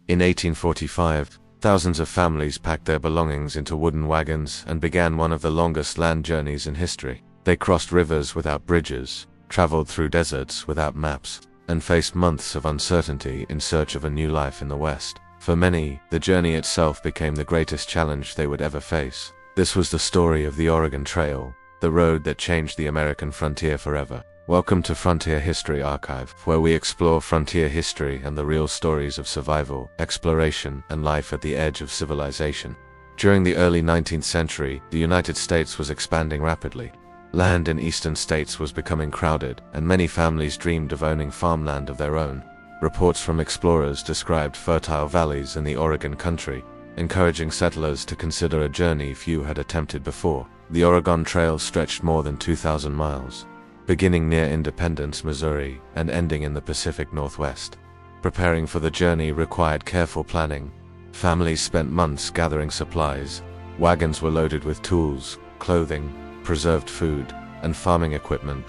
In 1845, thousands of families packed their belongings into wooden wagons and began one of the longest land journeys in history. They crossed rivers without bridges, traveled through deserts without maps, and faced months of uncertainty in search of a new life in the West. For many, the journey itself became the greatest challenge they would ever face. This was the story of the Oregon Trail, the road that changed the American frontier forever. Welcome to Frontier History Archive, where we explore frontier history and the real stories of survival, exploration, and life at the edge of civilization. During the early 19th century, the United States was expanding rapidly. Land in eastern states was becoming crowded, and many families dreamed of owning farmland of their own. Reports from explorers described fertile valleys in the Oregon country, encouraging settlers to consider a journey few had attempted before. The Oregon Trail stretched more than 2,000 miles. Beginning near Independence, Missouri, and ending in the Pacific Northwest. Preparing for the journey required careful planning. Families spent months gathering supplies. Wagons were loaded with tools, clothing, preserved food, and farming equipment.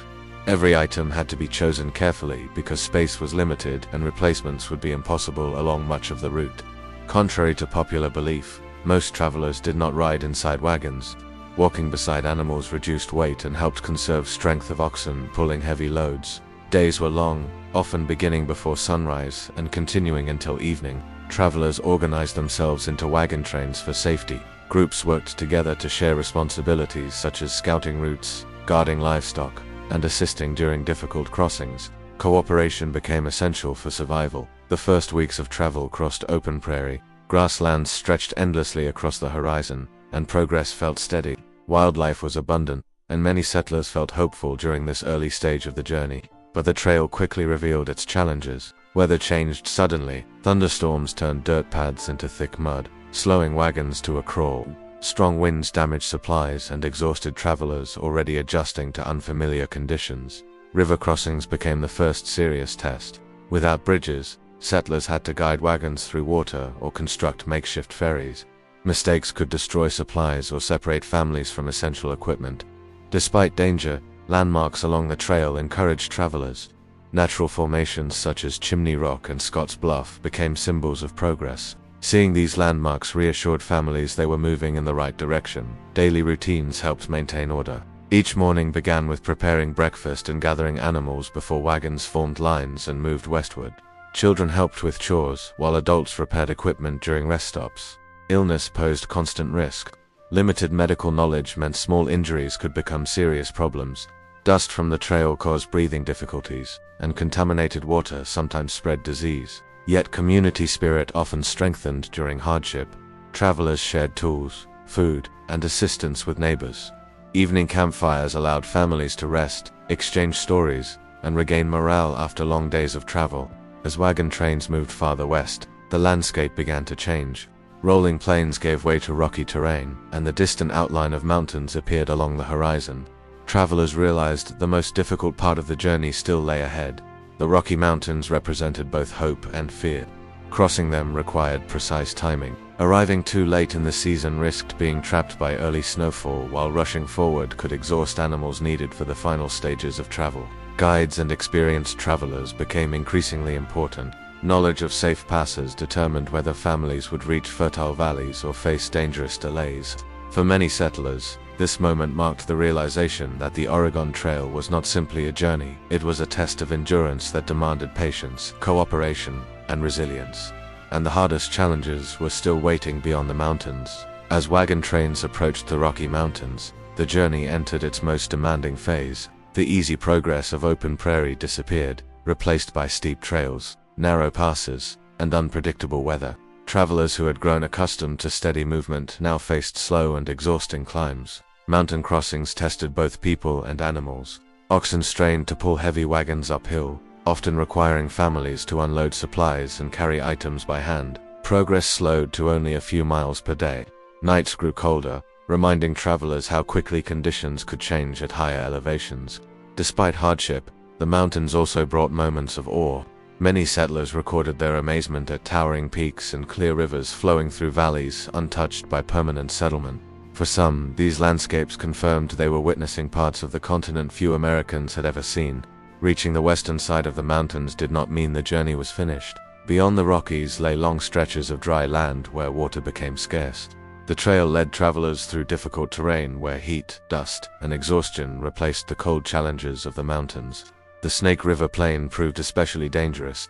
Every item had to be chosen carefully because space was limited and replacements would be impossible along much of the route. Contrary to popular belief, most travelers did not ride inside wagons. Walking beside animals reduced weight and helped conserve strength of oxen pulling heavy loads. Days were long, often beginning before sunrise and continuing until evening. Travelers organized themselves into wagon trains for safety. Groups worked together to share responsibilities such as scouting routes, guarding livestock, and assisting during difficult crossings. Cooperation became essential for survival. The first weeks of travel crossed open prairie. Grasslands stretched endlessly across the horizon, and progress felt steady. Wildlife was abundant, and many settlers felt hopeful during this early stage of the journey. But the trail quickly revealed its challenges. Weather changed suddenly. Thunderstorms turned dirt paths into thick mud, slowing wagons to a crawl. Strong winds damaged supplies and exhausted travelers already adjusting to unfamiliar conditions. River crossings became the first serious test. Without bridges, settlers had to guide wagons through water or construct makeshift ferries. Mistakes could destroy supplies or separate families from essential equipment. Despite danger, landmarks along the trail encouraged travelers. Natural formations such as Chimney Rock and Scotts Bluff became symbols of progress. Seeing these landmarks reassured families they were moving in the right direction. Daily routines helped maintain order. Each morning began with preparing breakfast and gathering animals before wagons formed lines and moved westward. Children helped with chores, while adults repaired equipment during rest stops. Illness posed constant risk. Limited medical knowledge meant small injuries could become serious problems. Dust from the trail caused breathing difficulties, and contaminated water sometimes spread disease. Yet community spirit often strengthened during hardship. Travelers shared tools, food, and assistance with neighbors. Evening campfires allowed families to rest, exchange stories, and regain morale after long days of travel. As wagon trains moved farther west, the landscape began to change. Rolling plains gave way to rocky terrain, and the distant outline of mountains appeared along the horizon. Travelers realized the most difficult part of the journey still lay ahead. The Rocky Mountains represented both hope and fear. Crossing them required precise timing. Arriving too late in the season risked being trapped by early snowfall, while rushing forward could exhaust animals needed for the final stages of travel. Guides and experienced travelers became increasingly important. Knowledge of safe passes determined whether families would reach fertile valleys or face dangerous delays. For many settlers, this moment marked the realization that the Oregon Trail was not simply a journey, it was a test of endurance that demanded patience, cooperation, and resilience. And the hardest challenges were still waiting beyond the mountains. As wagon trains approached the Rocky Mountains, the journey entered its most demanding phase. The easy progress of open prairie disappeared, replaced by steep trails, narrow passes, and unpredictable weather. Travelers who had grown accustomed to steady movement now faced slow and exhausting climbs. Mountain crossings tested both people and animals. Oxen strained to pull heavy wagons uphill, often requiring families to unload supplies and carry items by hand. Progress slowed to only a few miles per day. Nights grew colder, reminding travelers how quickly conditions could change at higher elevations. Despite hardship, the mountains also brought moments of awe. Many settlers recorded their amazement at towering peaks and clear rivers flowing through valleys untouched by permanent settlement. For some, these landscapes confirmed they were witnessing parts of the continent few Americans had ever seen. Reaching the western side of the mountains did not mean the journey was finished. Beyond the Rockies lay long stretches of dry land where water became scarce. The trail led travelers through difficult terrain where heat, dust, and exhaustion replaced the cold challenges of the mountains. The Snake River Plain proved especially dangerous.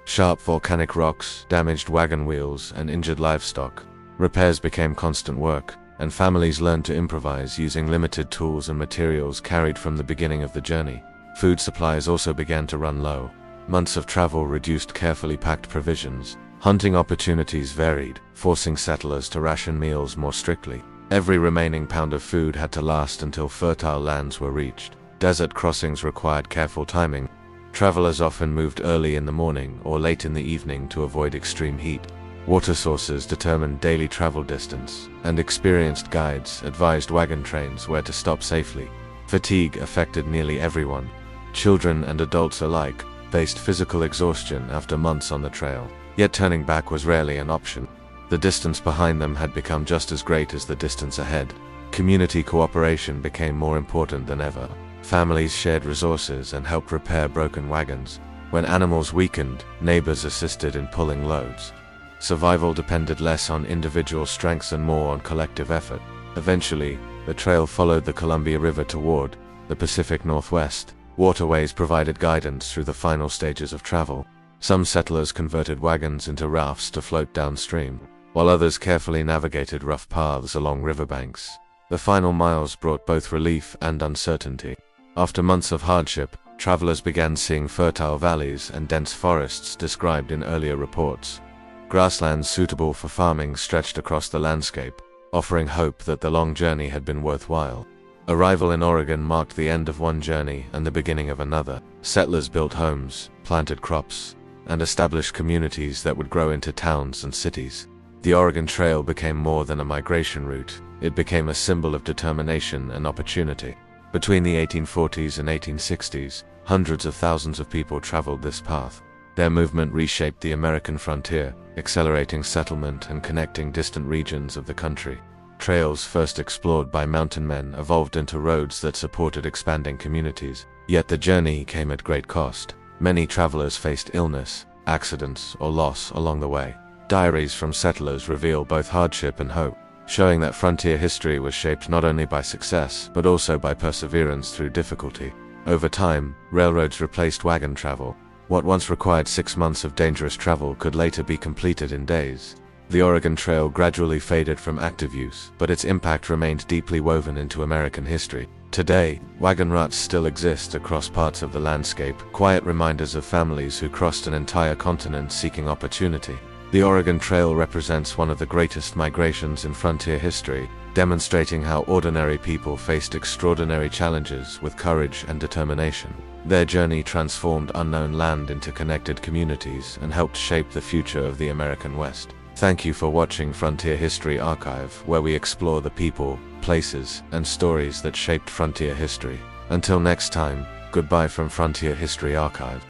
Sharp volcanic rocks, damaged wagon wheels, and injured livestock. Repairs became constant work, and families learned to improvise using limited tools and materials carried from the beginning of the journey. Food supplies also began to run low. Months of travel reduced carefully packed provisions. Hunting opportunities varied, forcing settlers to ration meals more strictly. Every remaining pound of food had to last until fertile lands were reached. Desert crossings required careful timing. Travelers often moved early in the morning or late in the evening to avoid extreme heat. Water sources determined daily travel distance, and experienced guides advised wagon trains where to stop safely. Fatigue affected nearly everyone. Children and adults alike faced physical exhaustion after months on the trail. Yet turning back was rarely an option. The distance behind them had become just as great as the distance ahead. Community cooperation became more important than ever. Families shared resources and helped repair broken wagons. When animals weakened, neighbors assisted in pulling loads. Survival depended less on individual strengths and more on collective effort. Eventually, the trail followed the Columbia River toward the Pacific Northwest. Waterways provided guidance through the final stages of travel. Some settlers converted wagons into rafts to float downstream, while others carefully navigated rough paths along riverbanks. The final miles brought both relief and uncertainty. After months of hardship, travelers began seeing fertile valleys and dense forests described in earlier reports. Grasslands suitable for farming stretched across the landscape, offering hope that the long journey had been worthwhile. Arrival in Oregon marked the end of one journey and the beginning of another. Settlers built homes, planted crops, and established communities that would grow into towns and cities. The Oregon Trail became more than a migration route. It became a symbol of determination and opportunity. Between the 1840s and 1860s, hundreds of thousands of people traveled this path. Their movement reshaped the American frontier, accelerating settlement and connecting distant regions of the country. Trails first explored by mountain men evolved into roads that supported expanding communities. Yet the journey came at great cost. Many travelers faced illness, accidents, or loss along the way. Diaries from settlers reveal both hardship and hope, showing that frontier history was shaped not only by success, but also by perseverance through difficulty. Over time, railroads replaced wagon travel. What once required 6 months of dangerous travel could later be completed in days. The Oregon Trail gradually faded from active use, but its impact remained deeply woven into American history. Today, wagon routes still exist across parts of the landscape, quiet reminders of families who crossed an entire continent seeking opportunity. The Oregon Trail represents one of the greatest migrations in frontier history, demonstrating how ordinary people faced extraordinary challenges with courage and determination. Their journey transformed unknown land into connected communities and helped shape the future of the American West. Thank you for watching Frontier History Archive, where we explore the people, places, and stories that shaped frontier history. Until next time, goodbye from Frontier History Archive.